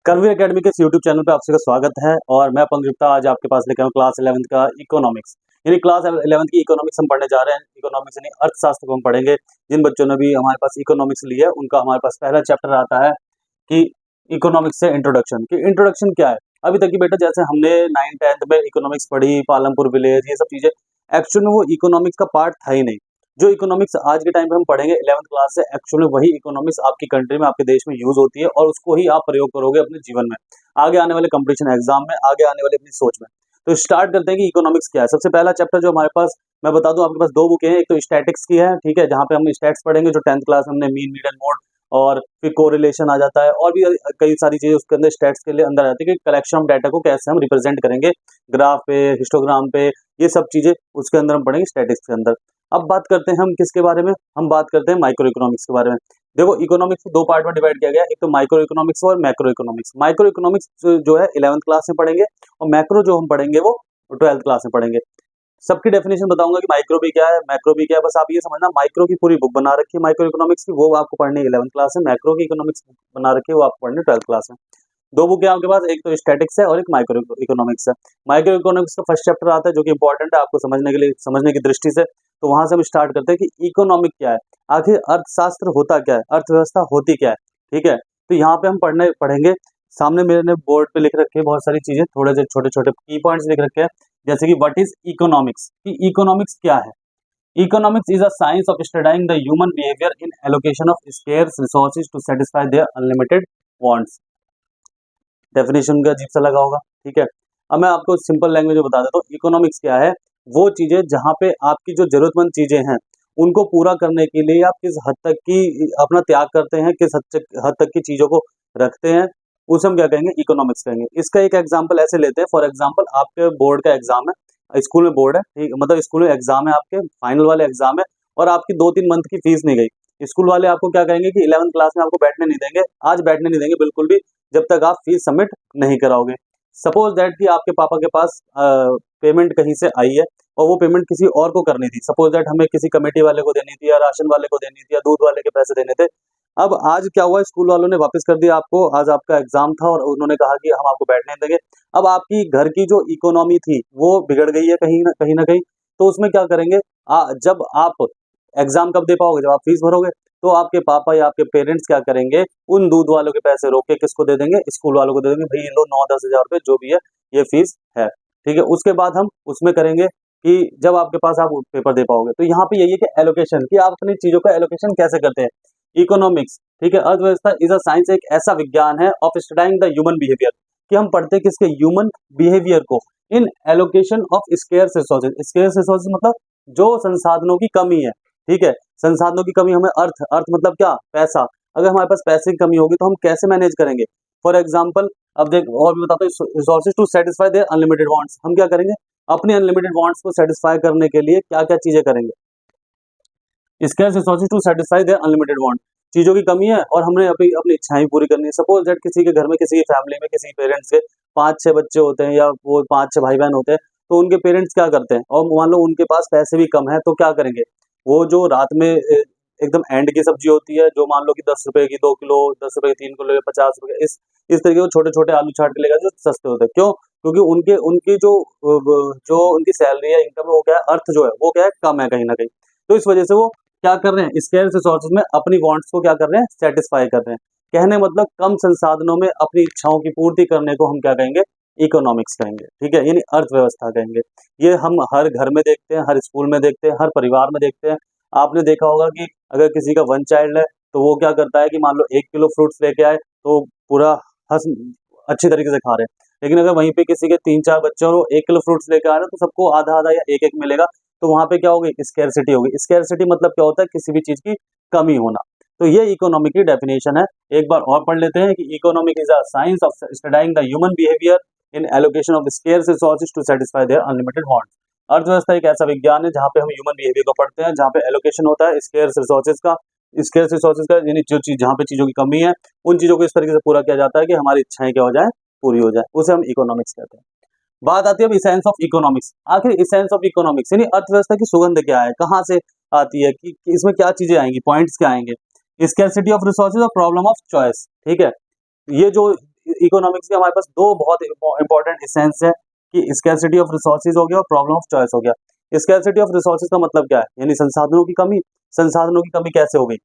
कर्मवीर academy के इस YouTube channel पे आप सभी का स्वागत है और मैं पंकज गुप्ता आज आपके पास लेकर हूँ क्लास 11th का इकोनॉमिक्स। यानी क्लास 11th की इकोनॉमिक्स हम पढ़ने जा रहे हैं। इकोनॉमिक्स यानी अर्थशास्त्र को हम पढ़ेंगे। जिन बच्चों ने भी हमारे पास इकोनॉमिक्स लिया है उनका हमारे पास पहला चैप्टर आता है कि इकोनॉमिक्स से इंट्रोडक्शन। कि इंट्रोडक्शन क्या है? अभी तक की बेटा जैसे हमने 9th-10th में इकोनॉमिक्स पढ़ी, पालमपुर विलेज, ये सब चीजें, एक्चुअल में वो इकोनॉमिक्स का पार्ट था ही नहीं। जो इकोनॉमिक्स आज के टाइम पे हम पढ़ेंगे 11th क्लास से, एक्चुअली वही इकोनॉमिक्स आपकी कंट्री में, आपके देश में यूज होती है और उसको ही आप प्रयोग करोगे अपने जीवन में, आगे आने वाले कंपटीशन एग्जाम में, आगे आने वाले अपनी सोच में। तो स्टार्ट करते हैं कि इकोनॉमिक्स क्या है। सबसे पहला चैप्टर जो हमारे पास, मैं बता दूं, आपके पास दो बुकें हैं। एक तो स्टैटिक्स की है, ठीक है, जहां पे हम स्टैट्स पढ़ेंगे, जो 10th क्लास में हमने मीन, मीडियन, मोड और फिर कोरिलेशन आ जाता है, और भी कई सारी चीजें उसके अंदर स्टैट्स के लिए अंदर आती है कि कलेक्शन ऑफ डाटा को कैसे हम रिप्रेजेंट करेंगे ग्राफ पे, हिस्टोग्राम पे, ये सब चीजें उसके अंदर हम पढ़ेंगे स्टैटिक्स के अंदर। अब बात करते हैं हम किसके बारे में, हम बात करते हैं माइक्रो इकोनॉमिक्स के बारे में। देखो, इकोनॉमिक्स को दो पार्ट में डिवाइड किया गया है, एक तो माइक्रो इकोनॉमिक्स और मैक्रो इकोनॉमिक्स। माइक्रो इकोनॉमिक्स जो है 11th क्लास में पढ़ेंगे और मैक्रो जो हम पढ़ेंगे वो 12th क्लास में पढ़ेंगे। सबकी डेफिनेशन बताऊंगा कि माइक्रो भी क्या है, मैक्रो भी क्या है। बस आप ये समझना, माइक्रो की पूरी बुक बना रखी है माइक्रो इकोनॉमिक्स की, वो आपको पढ़नी है 11th क्लास में। मैक्रो की इकोनॉमिक्स बना रखी है, वो आपको पढ़नी है 12th क्लास में। दो बुक है आपके पास, एक तो स्टैटिक्स है और एक माइक्रो इकोनॉमिक्स है। माइक्रो इकोनॉमिक्स का फर्स्ट चैप्टर आता है जो कि इंपॉर्टेंट है आपको समझने के लिए, समझने की दृष्टि से। तो वहां से हम स्टार्ट करते हैं कि इकोनॉमिक क्या है, आखिर अर्थशास्त्र होता क्या है, अर्थव्यवस्था होती क्या है, ठीक है। तो यहाँ पे हम पढ़ेंगे। सामने मेरे ने बोर्ड पे लिख रखे हैं बहुत सारी चीजें, थोड़े से छोटे छोटे की पॉइंट्स लिख रखे हैं, जैसे कि व्हाट इज इकोनॉमिक्स, कि इकोनॉमिक्स क्या है। Economics is a science of studying the human behaviour in allocation of scarce resources to satisfy their unlimited wants. Definition का अजीब सा लगा होगा, ठीक है। अब मैं आपको सिंपल लैंग्वेज में बता देता हूँ, इकोनॉमिक्स क्या है। वो चीजें जहाँ पे आपकी जो जरूरतमंद चीजें हैं उनको पूरा करने के लिए आप किस हद तक की अपना त्याग करते हैं, किस हद तक की चीजों को रखते हैं, उसे हम क्या कहेंगे, इकोनॉमिक्स कहेंगे। इसका एक एग्जाम्पल ऐसे लेते हैं, फॉर एग्जाम्पल आपके बोर्ड का एग्जाम है, स्कूल में बोर्ड है, ठीक, मतलब स्कूल में एग्जाम है, आपके फाइनल वाले एग्जाम है, और आपकी 2-3 मंथ की फीस नहीं गई। स्कूल वाले आपको क्या कहेंगे कि 11th क्लास में आपको बैठने नहीं देंगे, आज बैठने नहीं देंगे बिल्कुल भी, जब तक आप फीस सबमिट नहीं कराओगे। सपोज दैट कि आपके पापा के पास पेमेंट कहीं से आई है और वो पेमेंट किसी और को करनी थी। सपोज दैट हमें किसी कमेटी वाले को देनी थी, या राशन वाले को देनी थी, या दूध वाले के पैसे देने थे। अब आज क्या हुआ, स्कूल वालों ने वापस कर दिया आपको, आज आपका एग्जाम था और उन्होंने कहा कि हम आपको बैठने नहीं देंगे। अब आपकी घर की जो इकोनॉमी थी वो बिगड़ गई है कहीं ना कहीं। तो उसमें क्या करेंगे, जब आप एग्जाम कब दे पाओगे, जब आप फीस भरोगे। तो आपके पापा या आपके पेरेंट्स क्या करेंगे, उन दूध वालों के पैसे रोक के किसको दे देंगे, स्कूल वालों को दे देंगे, भाई ये लो 9-10 हजार रुपए जो भी है ये फीस है, ठीक है। उसके बाद हम उसमें करेंगे कि जब आपके पास आप पेपर दे पाओगे, तो यहाँ पे यही है कि एलोकेशन, कि आप अपनी चीजों का एलोकेशन कैसे करते हैं। इकोनॉमिक्स, ठीक है, अर्थव्यवस्था इज अ साइंस, एक ऐसा विज्ञान है of studying the human behaviour, कि हम पढ़ते हैं किसके, ह्यूमन बिहेवियर को, in allocation of scarce resources. Scarce resources मतलब जो संसाधनों की कमी है, ठीक है। संसाधनों की कमी, हमें अर्थ मतलब क्या, पैसा। अगर हमारे पास पैसे की कमी होगी तो हम कैसे मैनेज करेंगे। फॉर एग्जाम्पल, अब देख और भी बताता हूँ, resources to satisfy their unlimited wants, हम क्या करेंगे, अपने अनलिमिटेड वांट्स को सेटिस्फाई करने के लिए क्या क्या चीजें करेंगे। Scarce resources to satisfy their unlimited want, चीजों की कमी है और हमने अपनी अपनी इच्छाएं पूरी करनी है। सपोज दैट किसी के घर में, किसी की फैमिली में, किसी पेरेंट्स के 5-6 बच्चे होते हैं, या वो 5-6 भाई बहन होते हैं। तो उनके पेरेंट्स क्या करते हैं, और मान लो उनके पास पैसे भी कम है, तो क्या करेंगे, वो जो रात में एकदम एंड की सब्जी होती है, जो मान लो कि 10 रुपए की 2 किलो, 10 रुपए की 3 किलो, 50 रुपए, इस तरीके के छोटे छोटे आलू छाट के लेगा, जो सस्ते होते हैं। क्यों? क्योंकि उनके उनकी जो उनकी सैलरी है, इनकम है, वो क्या है, अर्थ जो है वो क्या है, कम है कहीं ना कहीं। तो इस वजह से वो क्या कर रहे हैं, स्केर्स रिसोर्सेज में अपनी वांट्स को क्या कर रहे हैं, सेटिस्फाई कर रहे हैं। कहने मतलब कम संसाधनों में अपनी इच्छाओं की पूर्ति करने को हम क्या कहेंगे, इकोनॉमिक्स कहेंगे, ठीक है, यानी अर्थव्यवस्था कहेंगे। ये हम हर घर में देखते हैं, हर स्कूल में देखते हैं, हर परिवार में देखते हैं। आपने देखा होगा कि अगर किसी का 1 चाइल्ड है तो वो क्या करता है कि मान लो 1 किलो फ्रूट्स लेके आए तो पूरा हंस अच्छी तरीके से खा रहे हैं। लेकिन अगर वहीं पे किसी के 3-4 बच्चे और वो 1 किलो फ्रूट्स लेके आ रहे हैं, तो सबको आधा आधा या एक एक मिलेगा। तो वहां पे क्या होगी, स्कैरसिटी होगी। स्कैरसिटी मतलब क्या होता है, किसी भी चीज की कमी होना। तो ये इकोनॉमिक की डेफिनेशन है। एक बार और पढ़ लेते हैं कि economic is a science of studying the human behaviour in allocation of scarce resources to satisfy their unlimited wants. अर्थव्यवस्था एक ऐसा विज्ञान है जहाँ पे हम ह्यूमन बिहेवियर को पढ़ते हैं, जहाँ पे एलोकेशन होता है स्केर्स रिसोर्सेज का। स्केर्स रिसोर्सेज का यानी जो चीज, जहाँ पे चीजों की कमी है, उन चीजों को इस तरीके से पूरा किया जाता है कि हमारी इच्छाएं क्या हो जाए, पूरी हो जाए, उसे हम इकोनॉमिक्स कहते हैं। बात आती है अब इसेंस ऑफ इकोनॉमिक्स। आखिर इसेंस ऑफ इकोनॉमिक्स यानी अर्थव्यवस्था की सुगंध क्या है, कहाँ से आती है, कि इसमें क्या चीजें आएंगी, पॉइंट्स क्या आएंगे। स्कैरसिटी ऑफ रिसोर्सेज और प्रॉब्लम ऑफ चॉइस, ठीक है। ये जो इकोनॉमिक्स के हमारे पास दो बहुत इंपॉर्टेंट एसेंस है कि स्कैरसिटी ऑफ रिसोर्सेज हो गया और प्रॉब्लम ऑफ चॉइस हो गया। स्कैरसिटी ऑफ रिसोर्सेज का मतलब क्या है, यानी संसाधनों की कमी। संसाधनों की कमी कैसे हो गई,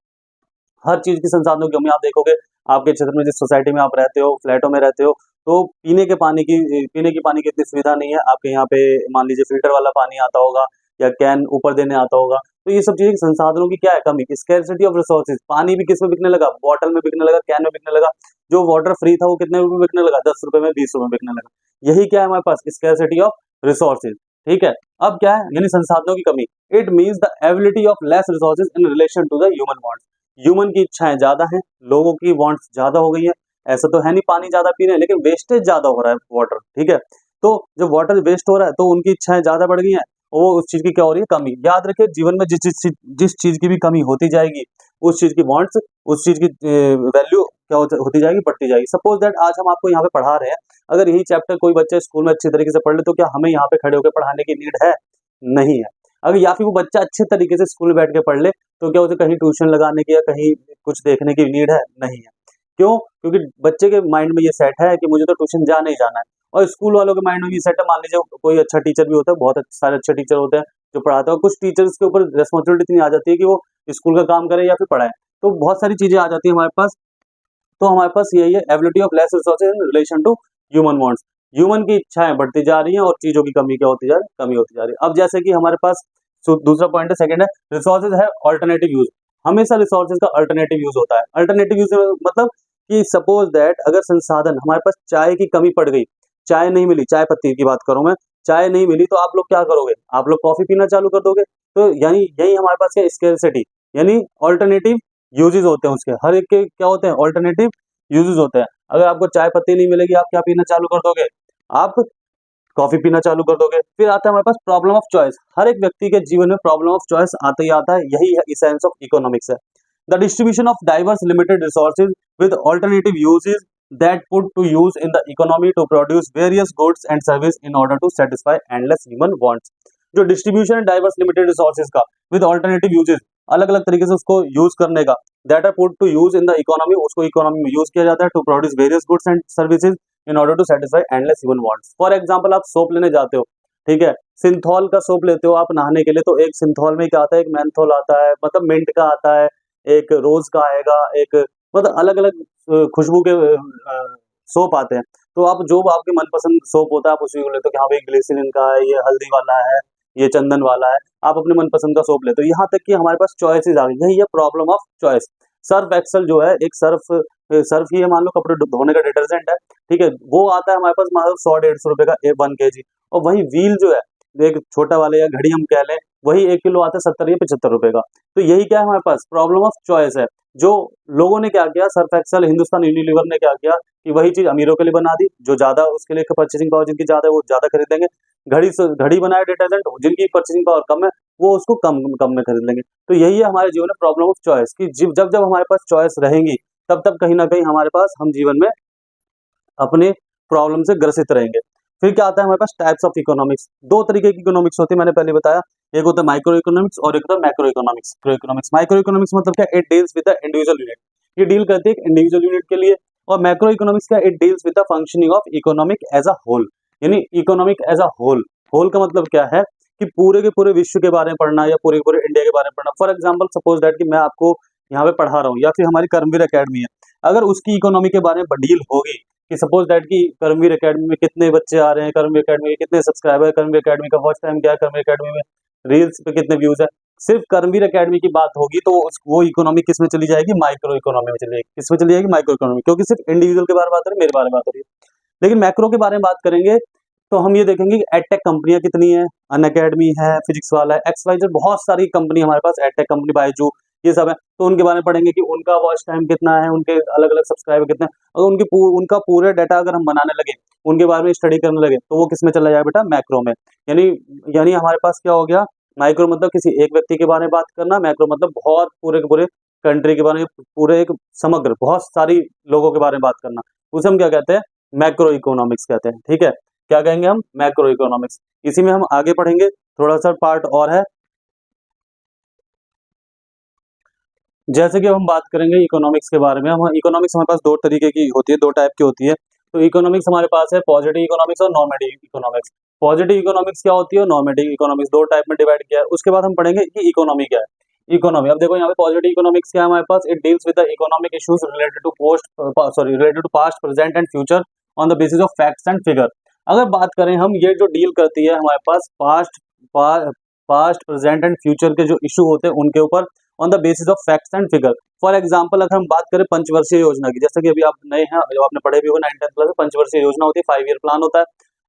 हर चीज की संसाधनों की कमी। आप देखोगे आपके क्षेत्र में, जिस सोसाइटी में आप रहते हो, फ्लैटों में रहते हो, तो पीने की पानी की इतनी सुविधा नहीं है आपके यहाँ पे। मान लीजिए फिल्टर वाला पानी आता होगा या कैन ऊपर देने आता होगा। तो ये सब चीजें संसाधनों की क्या है, कमी। स्कैरसिटी ऑफ रिसोर्सेज, पानी भी किस में बिकने लगा, बॉटल में बिकने लगा, कैन में बिकने लगा। जो वाटर फ्री था वो कितने में बिकने लगा, 10 रुपए में, 20 रुपए में बिकने लगा। यही क्या है हमारे पास, स्कैरसिटी ऑफ रिसोर्सेज। ठीक है, अब क्या है, यानी संसाधनों की कमी। It means the ability of less resources in relation to the human wants. Human की इच्छाएं ज्यादा हैं, लोगों की वांट्स ज्यादा हो गई है। ऐसा तो है नहीं पानी ज्यादा पी रहे हैं, लेकिन वेस्टेज ज्यादा हो रहा है वाटर। ठीक है, तो जब वाटर वेस्ट हो रहा है तो उनकी इच्छाएं ज्यादा बढ़ गई हैं, और वो उस चीज की क्या हो रही है, कमी। याद रखिए, जीवन में जिस चीज की भी कमी होती जाएगी, उस चीज की वांट्स, उस चीज की वैल्यू क्या होती जाएगी, बढ़ती जाएगी। सपोज दैट आज हम आपको यहाँ पे पढ़ा रहे हैं, अगर यही चैप्टर कोई बच्चा स्कूल में अच्छी तरीके से पढ़ ले, तो क्या हमें यहाँ पे खड़े होकर पढ़ाने की नीड है, नहीं है। अगर या फिर वो बच्चा अच्छे तरीके से स्कूल में बैठ के पढ़ ले, तो क्या उसे कहीं ट्यूशन लगाने की या कहीं कुछ देखने की नीड है, नहीं है। क्यों, क्योंकि बच्चे के माइंड में ये सेट है कि मुझे तो ट्यूशन जाना ही जाना है। और स्कूल वालों के माइंड में ये सेट है, मान लीजिए कोई अच्छा टीचर भी होता है, बहुत सारे अच्छे टीचर होते हैं जो पढ़ाते हैं, और कुछ टीचर्स के ऊपर रिस्पॉन्सिबिलिटी इतनी आ जाती है कि वो स्कूल का काम करें या फिर पढ़ाएं। तो बहुत सारी चीजें आ जाती है हमारे पास। तो हमारे पास यही है, ability of less resources in relation to human wants. Human की इच्छाएं बढ़ती जा रही हैं और चीजों की कमी क्या होती जा रही है, कमी होती जा रही है। अब जैसे कि हमारे पास दूसरा पॉइंट है, सेकंड है, रिसोर्सेज है ऑल्टरनेटिव यूज। हमेशा रिसोर्सेज का अल्टरनेटिव यूज होता है। अल्टरनेटिव यूज मतलब कि सपोज दैट अगर संसाधन, हमारे पास चाय की कमी पड़ गई, चाय नहीं मिली, चाय पत्ती की बात करूं मैं, चाय नहीं मिली, तो आप लोग क्या करोगे, आप लोग कॉफी पीना चालू कर दोगे। तो यानी यही हमारे पास है स्केर्सिटी, यानी ऑल्टरनेटिव यूजेस होते हैं उसके, हर एक के क्या होते हैं, ऑल्टरनेटिव यूजेस होते हैं। अगर आपको चाय पत्ती नहीं मिलेगी, आप क्या पीना चालू कर दोगे, आप कॉफी पीना चालू कर दोगे। फिर आता है हमारे पास प्रॉब्लम ऑफ चॉइस। हर एक व्यक्ति के जीवन में प्रॉब्लम ऑफ चॉइस आता ही आता है, यही है इसेंस ऑफ इकोनॉमिक्स है। The distribution of diverse limited resources with alternative uses that put to use in the economy to produce various goods and service in order to satisfy endless human wants। जो distribution है diverse limited resources का with alternative uses, अलग अलग तरीके से उसको use करने का, that are put to use in the economy, उसको इकोनॉमी में यूज किया जाता है to produce various goods and services in order to satisfy endless human wants. For example, आप सोप लेने जाते हो, ठीक है, सिंथॉल का सोप लेते हो आप नहाने के लिए, तो एक सिंथॉल में क्या आता है, एक मेंथोल आता है, मतलब मिंट का आता है, एक रोज का आएगा, एक मतलब अलग अलग खुशबू के सोप आते हैं। तो आप जो आपके मनपसंद सोप होता है आप उसी को लेते हो कि हाँ भाई ग्लिसरीन का है, ये हल्दी वाला है, ये चंदन वाला है, आप अपने मनपसंद का सोप लेते हो। यहाँ तक कि हमारे पास चॉइसेस आ गई, यही है problem of choice. Surf Excel जो है, एक सर्फ ही है, मान लो कपड़े धोने का डिटर्जेंट है, ठीक है, वो आता है हमारे पास मान लो 100-150 रुपए का 1 kg। और वही व्हील जो है, एक छोटा वाला या घड़ी हम कह लें, वही 1 किलो आता है 70 या 75 रुपए का। तो यही क्या है हमारे पास, प्रॉब्लम ऑफ चॉइस है। जो लोगों ने क्या किया, सर्फ एक्सल, हिंदुस्तान यूनिलीवर ने क्या किया कि वही चीज अमीरों के लिए बना दी, जो ज्यादा उसके लिए परचेसिंग पावर जिनकी ज्यादा है वो ज्यादा खरीदेंगे। घड़ी बनाया डिटर्जेंट, जिनकी परचेसिंग पावर कम है वो उसको कम कम में खरीद लेंगे। तो यही है हमारे जीवन में प्रॉब्लम ऑफ चॉइस, कि जब जब हमारे पास चॉइस रहेंगी, तब तब कहीं ना कहीं हमारे पास, हम जीवन में अपने प्रॉब्लम से ग्रसित रहेंगे। फिर क्या आता है हमारे पास, टाइप्स ऑफ इकोनॉमिक्स। दो तरीके की इकोनॉमिक्स होती है, मैंने पहले बताया, एक होता है माइक्रो इकोनॉमिक्स और एक होता है मैक्रो इकोनॉमिक्स। माइक्रो इकोनॉमिक्स मतलब क्या, it deals with the individual unit, ये डील करती है इंडिविजुअल यूनिट के लिए। और मैक्रो इकोनॉमिक्स क्या, it deals with the functioning of economic as a whole, यानी economic as a whole. Whole का मतलब क्या है कि पूरे के पूरे विश्व के बारे में पढ़ना या पूरे के पूरे इंडिया के बारे में पढ़ना। फॉर एग्जाम्पल, सपोज दैट कि मैं आपको यहाँ पे पढ़ा रहा हूँ, या फिर हमारी कर्मवीर अकेडमी है, अगर उसकी इकोनॉमी के बारे में डील होगी कि सपोज दैट कि कर्मवीर एकेडमी में कितने बच्चे आ रहे हैं, कर्मवीर एकेडमी के कितने सब्सक्राइबर है, कर्मवीर एकेडमी का वॉच टाइम क्या है, कर्मवीर एकेडमी में रील्स पे कितने व्यूज है, सिर्फ कर्मवीर एकेडमी की बात होगी, तो वो इकोनॉमी किस में चली जाएगी, माइक्रो इकोनॉमी में चली जाएगी। किस में चली जाएगी, माइक्रो इकोनॉमी, क्योंकि सिर्फ इंडिविजुअल के बारे में बात हो रही है, मेरे बारे में बात हो रही है। लेकिन मैक्रो के बारे में बात करेंगे तो हम ये देखेंगे कि एडटेक कंपनियां कितनी है, अन अकेडमी है, फिजिक्स वाला है, XYZ, बहुत सारी कंपनी हमारे पास, एडटेक कंपनी, बायजू, ये सब है। तो उनके बारे में पढ़ेंगे कि उनका वॉच टाइम कितना है, उनके अलग अलग सब्सक्राइबर कितने हैं। अगर उनका पूरा डाटा अगर हम बनाने लगे, उनके बारे में स्टडी करने लगे, तो वो किस में चला जाए बेटा, मैक्रो में। यानी यानी हमारे पास क्या हो गया, माइक्रो मतलब किसी एक व्यक्ति के बारे में बात करना, मैक्रो मतलब बहुत पूरे के पूरे कंट्री के बारे में, पूरे एक समग्र बहुत सारी लोगों के बारे में बात करना, उसे हम क्या कहते हैं, मैक्रो इकोनॉमिक्स कहते हैं। ठीक है, क्या कहेंगे हम, मैक्रो इकोनॉमिक्स। इसी में हम आगे पढ़ेंगे, थोड़ा सा पार्ट और है। जैसे कि अब हम बात करेंगे इकोनॉमिक्स के बारे में। हम इकोनॉमिक्स हमारे पास दो तरीके की होती है, दो टाइप की होती है। तो इकोनॉमिक्स हमारे पास है पॉजिटिव इकोनॉमिक्स और नॉर्मेटिव इकोनॉमिक्स। पॉजिटिव इकोनॉमिक्स क्या होती है और नॉर्मेटिव इकोनॉमिक्स, दो टाइप में डिवाइड किया है। उसके बाद हम पढ़ेंगे कि इकोनॉमी क्या है। इकोनॉमी, अब देखो यहाँ पे पॉजिटिव इकोनॉमिक्स क्या है हमारे पास, it deals with the economic issues related to past, present and future on the basis of facts and figure. अगर बात करें हम, ये जो डील करती है हमारे पास पास्ट प्रेजेंट एंड फ्यूचर के जो इशू होते हैं उनके ऊपर on the basis of facts and figure. For example अगर हम बात करें पंचवर्षीय योजना की, जैसे कि अभी आप नए हैं, जब आपने पढ़े भी हो 9th-10th क्लास में, पंचवर्षीय योजना होती है, 5 ईयर प्लान होता है,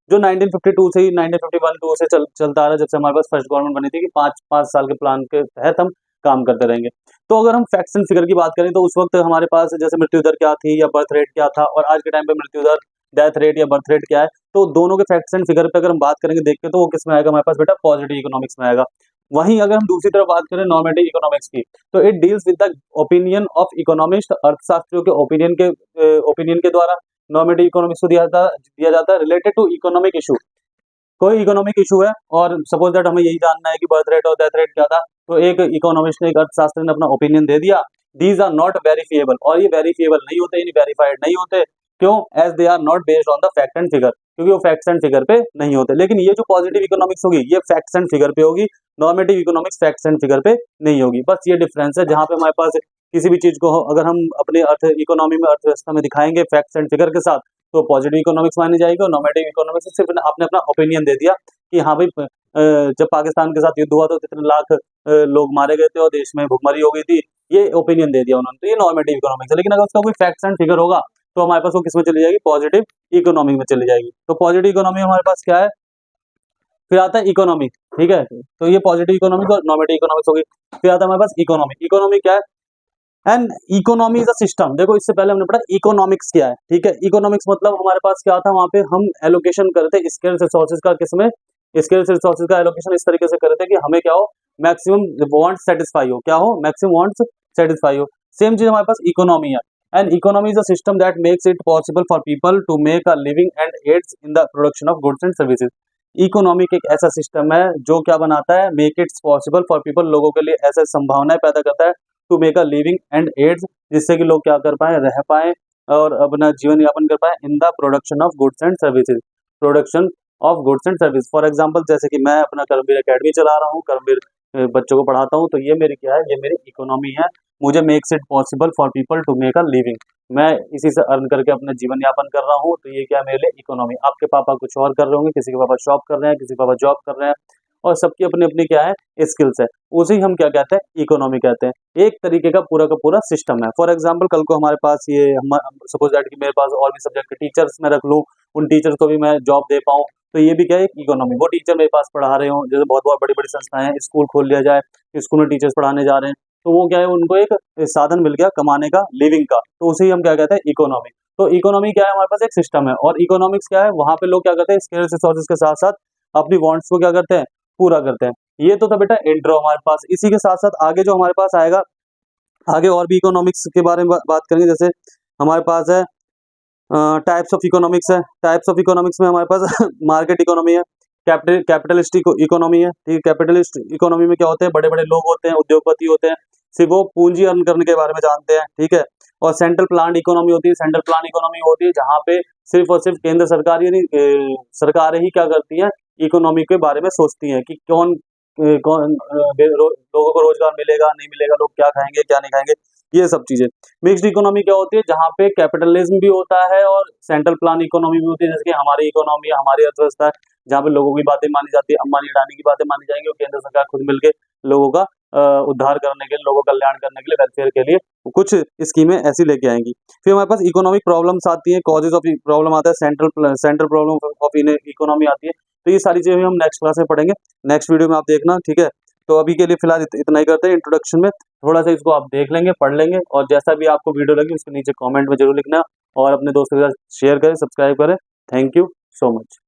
जो 1952 से ही 1951-2 से चलता आ रहा है, जब से हमारे पास फर्स्ट गवर्नमेंट बनी थी कि 5 साल के प्लान के तहत हम काम करते रहेंगे। तो अगर हम फैक्ट्स एंड फिगर की बात करें तो उस वक्त हमारे पास जैसे मृत्यु दर क्या थी या बर्थ रेट क्या था, और आज के टाइम पे मृत्यु दर, डेथ रेट या बर्थ रेट क्या है, तो दोनों के फैक्ट्स एंड फिगर पे अगर हम बात करेंगे देख के, तो वो किस में आएगा हमारे पास बेटा, पॉजिटिव इकोनॉमिक्स में आएगा। वहीं अगर हम दूसरी तरफ बात करें नॉर्मेटिव इकोनॉमिक्स की, तो it deals with the opinion of economist, अर्थशास्त्रियों के ओपिनियन के द्वारा नॉर्मेटिव इकोनॉमिक्स को दिया जाता है रिलेटेड टू इकोनॉमिक इशू। कोई इकोनॉमिक इशू है और सपोज दैट हमें यही जानना है कि बर्थ रेट और डेथ रेट क्या था, तो एक इकोनॉमिस्ट ने, एक अर्थशास्त्री ने अपना ओपिनियन दे दिया। दीज आर नॉट वेरीफिएबल, और ये वेरीफिएबल नहीं होते, यानी वेरीफाइड नहीं होते। क्यों? As they are not based on the fact and figure, क्योंकि वो फैक्ट्स एंड फिगर पे नहीं होते। लेकिन ये जो पॉजिटिव इकोनॉमिक्स होगी ये फैक्ट्स एंड फिगर पे होगी, normative economics facts and figure पे नहीं होगी। बस ये डिफरेंस है, जहां पे हमारे पास किसी भी चीज को अगर हम अपने इकोनॉमी में, अर्थव्यवस्था में दिखाएंगे फैक्ट्स एंड फिगर के साथ, तो पॉजिटिव इकोनॉमिक्स मानी जाएगी। और नॉर्मेटिव इकोनॉमिक्स सिर्फ आपने अपना ओपिनियन दे दिया कि हाँ भाई, जब पाकिस्तान के साथ युद्ध हुआ तो कितने लाख लोग मारे गए थे और देश में भुखमरी हो गई थी, ये ओपिनियन दे दिया उन्होंने, तो ये नॉर्मेटिव इकोनॉमिक्स है। लेकिन अगर उसका कोई फैक्ट्स एंड फिगर होगा तो हमारे पास वो किस में चली जाएगी, पॉजिटिव इकोनॉमी में चली जाएगी। तो पॉजिटिव इकोनॉमी हमारे पास क्या है, फिर आता है इकोनॉमी, ठीक है। तो ये पॉजिटिव इकोनॉमिक्स और नॉर्मेटिव इकोनॉमिक्स होगी। फिर आता है हमारे पास इकोनॉमी। इकोनॉमी क्या है? And economy is a system. देखो इससे पहले हमने पढ़ा इकोनॉमिक्स क्या है, ठीक है। इकोनॉमिक्स मतलब हमारे पास क्या था, वहां पे हम एलोकेशन करते स्केर्स रिसोर्सेज का, किसमें, स्केर्स रिसोर्सेज का एलोकेशन इस तरीके से करते कि हमें क्या हो, मैक्सिमम वांट्स सेटिस्फाई हो, क्या हो, मैक्सिमम वांट्स सेटिस्फाई हो। सेम चीज हमारे पास इकोनॉमी है। And economy is a system that makes it possible for people to make a living and aids in the production of goods and services. Economic एक ऐसा सिस्टम है जो क्या बनाता है, make its possible for people, लोगों के लिए ऐसे संभावनाएं पैदा करता है, to make a living and aids, जिससे कि लोग क्या कर पाए, रह पाए और अपना जीवन यापन कर पाए, इन the production of goods and services, production of goods and service. For example जैसे कि मैं अपना कर्मवीर एकेडमी चला रहा हूँ, कर्मवीर बच्चों को पढ़ाता हूँ, तो ये मेरी क्या है, ये मेरी इकोनॉमी है। मुझे makes it possible for people to make a living, मैं इसी से अर्न करके अपना जीवन यापन कर रहा हूँ, तो ये क्या है मेरे लिए इकोनॉमी। आपके पापा कुछ और कर रहे होंगे, किसी के पापा शॉप कर रहे हैं, किसी के पापा जॉब कर रहे हैं, और सबकी अपनी अपनी क्या है, स्किल्स है, उसे हम क्या कहते हैं, इकोनॉमी कहते हैं। एक तरीके का पूरा सिस्टम है। फॉर एग्जांपल कल को हमारे पास ये, हम सपोज दैट कि मेरे पास और भी सब्जेक्ट के टीचर्स मैं रख लूँ, उन टीचर्स को भी मैं जॉब दे पाऊँ, तो ये भी क्या है, एक इकोनॉमी। वो टीचर मेरे पास पढ़ा रहे हो, जैसे बहुत बहुत बड़ी बड़ी संस्थाएं हैं, स्कूल खोल लिया जाए, स्कूल में टीचर्स पढ़ाने जा रहे हैं, तो वो क्या है, उनको एक साधन मिल गया कमाने का, लिविंग का, तो उसे ही हम क्या कहते हैं, इकोनॉमी। तो इकोनॉमी क्या है, हमारे पास एक सिस्टम है। और इकोनॉमिक्स क्या है, वहां पे लोग क्या करते हैं, स्केर्स रिसोर्सेज के साथ साथ अपनी वांट्स को क्या करते हैं, पूरा करते हैं। ये तो था बेटा इंट्रो हमारे पास। इसी के साथ साथ आगे जो हमारे पास आएगा, आगे और भी इकोनॉमिक्स के बारे में बात करेंगे। जैसे हमारे पास है टाइप्स ऑफ इकोनॉमिक्स है। टाइप्स ऑफ इकोनॉमिक्स में हमारे पास मार्केट इकोनॉमी है, कैपिटलिस्ट इकोनॉमी है, ठीक है। कैपिटलिस्ट इकोनॉमी में क्या होते हैं, बड़े बड़े लोग होते हैं, उद्योगपति होते हैं, सिर्फ वो पूंजी अर्न करने के बारे में जानते हैं, ठीक है। और सेंट्रल प्लान इकोनॉमी होती है। सेंट्रल प्लान इकोनॉमी होती है जहाँ पे सिर्फ और सिर्फ केंद्र सरकार, यानी सरकारें ही क्या करती हैं, इकोनॉमी के बारे में सोचती हैं कि लोगों को रोजगार मिलेगा, नहीं मिलेगा, लोग क्या खाएंगे, क्या नहीं खाएंगे, ये सब चीजें। मिक्स्ड इकोनॉमी क्या होती है, जहाँ पे कैपिटलिज्म भी होता है और सेंट्रल प्लान इकोनॉमी भी होती है, जैसे कि हमारी इकोनॉमी, हमारी अर्थव्यवस्था है, जहाँ पे लोगों की बातें मानी जाती है, अंबानी अडानी की बातें मानी जाएंगी, और केंद्र सरकार खुद मिलके लोगों का उद्धार करने के लिए, लोगों का कल्याण करने के लिए, वेलफेयर के लिए कुछ स्कीमें ऐसी लेके आएंगी। फिर हमारे पास इकोनॉमिक प्रॉब्लम्स आती हैं, कॉजेज ऑफ प्रॉब्लम आता है, सेंट्रल प्रॉब्लम ऑफ इकोनॉमी आती है। तो ये सारी चीजें हम नेक्स्ट क्लास में पढ़ेंगे, नेक्स्ट वीडियो में आप देखना, ठीक है। तो अभी के लिए फिलहाल इतना ही करते हैं। इंट्रोडक्शन में थोड़ा सा इसको आप देख लेंगे, पढ़ लेंगे, और जैसा भी आपको वीडियो लगी उसके नीचे कमेंट में जरूर लिखना, और अपने दोस्तों के साथ शेयर करें, सब्सक्राइब करें। Thank you so much.